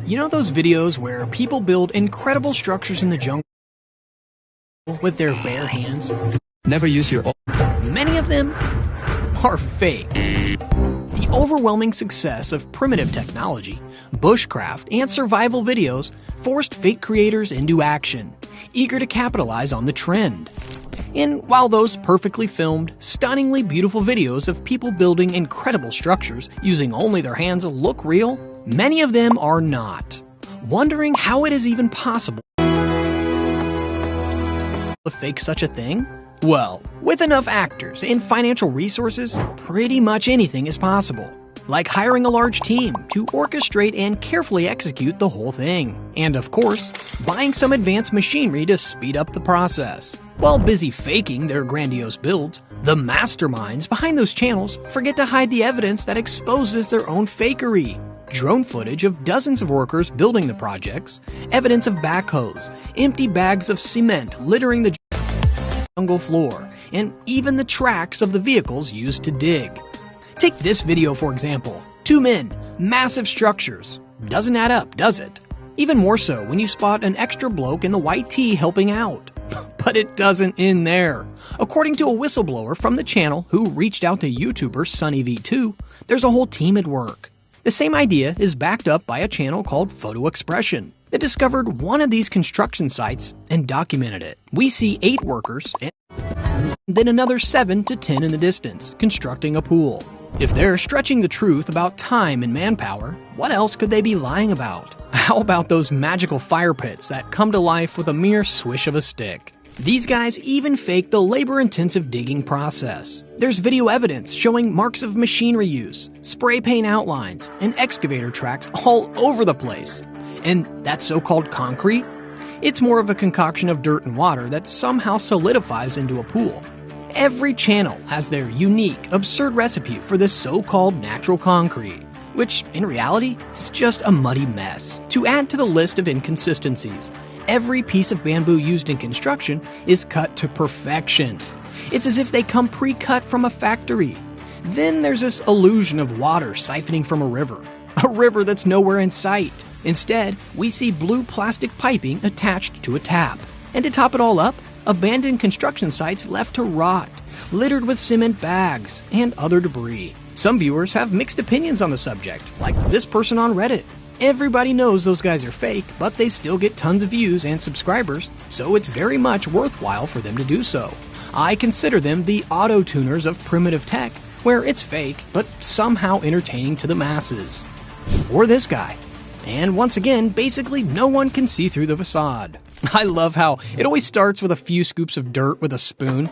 You know those videos where people build incredible structures in the jungle with their bare hands? Never use your own. Many of them are fake. The overwhelming success of primitive technology, bushcraft, and survival videos forced fake creators into action, eager to capitalize on the trend. And while those perfectly filmed, stunningly beautiful videos of people building incredible structures using only their hands look real, many of them are not. Wondering how it is even possible to fake such a thing? Well, with enough actors and financial resources, pretty much anything is possible. Like hiring a large team to orchestrate and carefully execute the whole thing. And of course, buying some advanced machinery to speed up the process. While busy faking their grandiose builds, the masterminds behind those channels forget to hide the evidence that exposes their own fakery. Drone footage of dozens of workers building the projects, evidence of backhoes, empty bags of cement littering the jungle floor, and even the tracks of the vehicles used to dig. Take this video for example. 2 men, massive structures. Doesn't add up, does it? Even more so when you spot an extra bloke in the white tee helping out. But it doesn't end there. According to a whistleblower from the channel who reached out to YouTuber SunnyV2, there's a whole team at work. The same idea is backed up by a channel called Photo Expression that discovered one of these construction sites and documented it. We see 8 workers and then another 7 to 10 in the distance, constructing a pool. If they're stretching the truth about time and manpower, what else could they be lying about? How about those magical fire pits that come to life with a mere swish of a stick? These guys even fake the labor-intensive digging process. There's video evidence showing marks of machinery use, spray paint outlines, and excavator tracks all over the place. And that so-called concrete? It's more of a concoction of dirt and water that somehow solidifies into a pool. Every channel has their unique, absurd recipe for this so-called natural concrete, which, in reality, is just a muddy mess. To add to the list of inconsistencies, every piece of bamboo used in construction is cut to perfection. It's as if they come pre-cut from a factory. Then there's this illusion of water siphoning from a river that's nowhere in sight. Instead, we see blue plastic piping attached to a tap. And to top it all up, abandoned construction sites left to rot, littered with cement bags and other debris. Some viewers have mixed opinions on the subject, like this person on Reddit. Everybody knows those guys are fake, but they still get tons of views and subscribers, so it's very much worthwhile for them to do so. I consider them the auto-tuners of primitive tech, where it's fake, but somehow entertaining to the masses. Or this guy. And once again, basically no one can see through the facade. I love how it always starts with a few scoops of dirt with a spoon,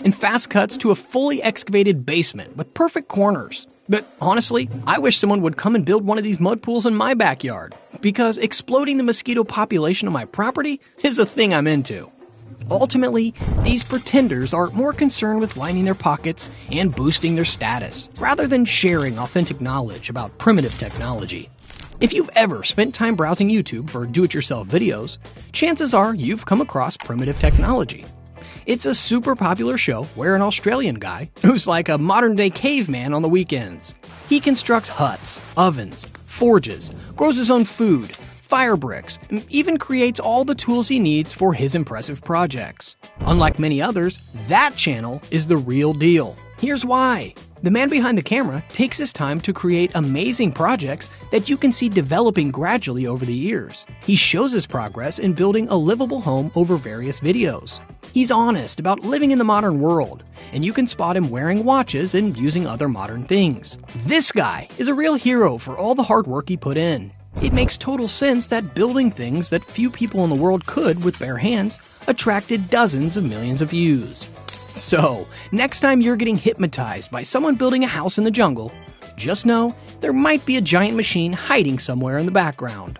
and fast cuts to a fully excavated basement with perfect corners. But honestly, I wish someone would come and build one of these mud pools in my backyard, because exploding the mosquito population on my property is a thing I'm into. Ultimately, these pretenders are more concerned with lining their pockets and boosting their status, rather than sharing authentic knowledge about primitive technology. If you've ever spent time browsing YouTube for do-it-yourself videos, chances are you've come across primitive technology. It's a super popular show where an Australian guy, who's like a modern-day caveman on the weekends, he constructs huts, ovens, forges, grows his own food, fire bricks, and even creates all the tools he needs for his impressive projects. Unlike many others, that channel is the real deal. Here's why. The man behind the camera takes his time to create amazing projects that you can see developing gradually over the years. He shows his progress in building a livable home over various videos. He's honest about living in the modern world, and you can spot him wearing watches and using other modern things. This guy is a real hero for all the hard work he put in. It makes total sense that building things that few people in the world could with bare hands attracted dozens of millions of views. So, next time you're getting hypnotized by someone building a house in the jungle, just know there might be a giant machine hiding somewhere in the background.